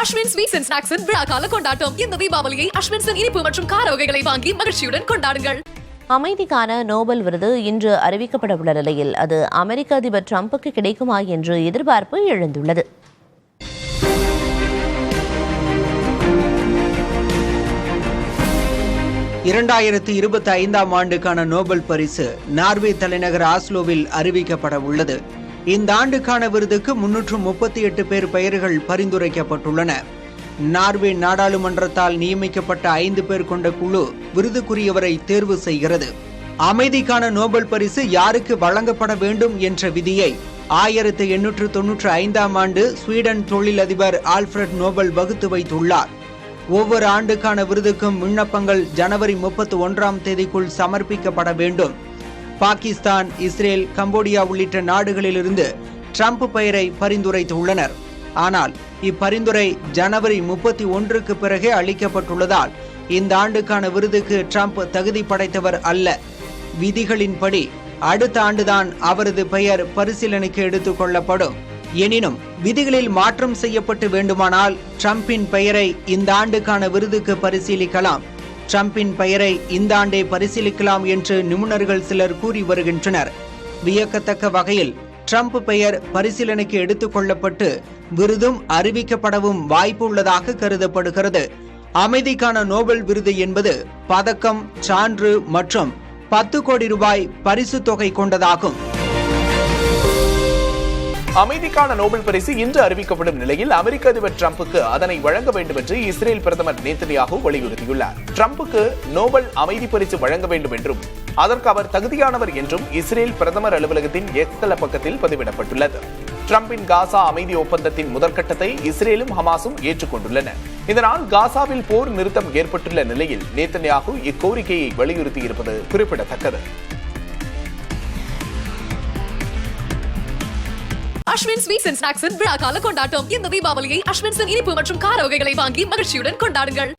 Ashwin sweets and ஸ்நாக்ஸின் விழாக்கால கொண்டாட்டம். இந்த தீபாவளியை அஸ்வின்ஸின் இனிப்பு மற்றும் கார வகைகளை வாங்கி மகிழ்ச்சியுடன் கொண்டாடுங்கள். அமைதிக்கான நோபல் விருது இன்று அறிவிக்கப்பட உள்ள நிலையில் அது அமெரிக்க அதிபர் டிரம்புக்கு கிடைக்குமா என்று எதிர்பார்ப்பு எழுந்துள்ளது. ஆண்டுக்கான நோபல் பரிசு நார்வே தலைநகர் ஆஸ்லோவில் அறிவிக்கப்பட உள்ளது. இந்த ஆண்டுக்கான விருதுக்கு 338 பேர் பெயர்கள் பரிந்துரைக்கப்பட்டுள்ளன. நார்வே நாடாளுமன்றத்தால் நியமிக்கப்பட்ட 5 பேர் கொண்ட குழு விருதுக்குரியவரை தேர்வு செய்கிறது. அமைதிக்கான நோபல் பரிசு யாருக்கு வழங்கப்பட வேண்டும் என்ற விதியை 1895 ஆண்டு ஸ்வீடன் தொழிலதிபர் ஆல்ஃபிரட் நோபல் வகுத்து வைத்துள்ளார். ஒவ்வொரு ஆண்டுக்கான விருதுக்கும் விண்ணப்பங்கள் ஜனவரி 31ஆம் தேதிக்குள் சமர்ப்பிக்கப்பட வேண்டும். பாகிஸ்தான், இஸ்ரேல், கம்போடியா உள்ளிட்ட நாடுகளிலிருந்து ட்ரம்ப் பெயரை பரிந்துரைத்துள்ளனர். ஆனால் இப்பரிந்துரை ஜனவரி 31க்கு பிறகே அளிக்கப்பட்டுள்ளதால் இந்த ஆண்டுக்கான விருதுக்கு ட்ரம்ப் தகுதி படைத்தவர் அல்ல. விதிகளின்படி அடுத்த ஆண்டுதான் அவரது பெயர் பரிசீலனைக்கு எடுத்துக் கொள்ளப்படும். எனினும் விதிகளில் மாற்றம் செய்யப்பட்டு வேண்டுமானால் ட்ரம்பின் பெயரை இந்த ஆண்டுக்கான விருதுக்கு பரிசீலிக்கலாம். ட்ரம்பின் பெயரை இந்த ஆண்டே பரிசீலிக்கலாம் என்று நிபுணர்கள் சிலர் கூறி வருகின்றனர். வியக்கத்தக்க வகையில் ட்ரம்ப் பெயர் பரிசீலனைக்கு எடுத்துக் கொள்ளப்பட்டு விருதும் அறிவிக்கப்படவும் வாய்ப்பு உள்ளதாக கருதப்படுகிறது. அமைதிக்கான நோபல் விருது என்பது பதக்கம், சான்று மற்றும் 10 கோடி ரூபாய் பரிசு தொகை கொண்டதாகும். அமைதிக்கான நோபல் பரிசு இன்று அறிவிக்கப்படும் நிலையில் அமெரிக்க அதிபர் டிரம்புக்கு அதனை வழங்க வேண்டும் என்று இஸ்ரேல் பிரதமர் நேத்தன்யாகு வலியுறுத்தியுள்ளார். டிரம்புக்கு நோபல் அமைதி பரிசு வழங்க வேண்டும் என்றும் அதற்கு அவர் தகுதியானவர் என்றும் இஸ்ரேல் பிரதமர் அலுவலகத்தின் எக்ஸ் தள பக்கத்தில் பதிவிடப்பட்டுள்ளது. டிரம்பின் காசா அமைதி ஒப்பந்தத்தின் முதற்கட்டத்தை இஸ்ரேலும் ஹமாஸும் ஏற்றுக்கொண்டுள்ளன. இதனால் காசாவில் போர் நிறுத்தம் ஏற்பட்டுள்ள நிலையில் நேத்தன்யாகு இக்கோரிக்கையை வலியுறுத்தியிருப்பது குறிப்பிடத்தக்கது. அஸ்வின் ஸ்வீட்ஸ் அண்ட் ஸ்நாக்ஸின் விழாக்கால கொண்டாட்டம். இந்த தீபாவளியை அஸ்வின்ஸின் இனிப்பு மற்றும் கார வகைகளை வாங்கி மகிழ்ச்சியுடன் கொண்டாடுங்கள்.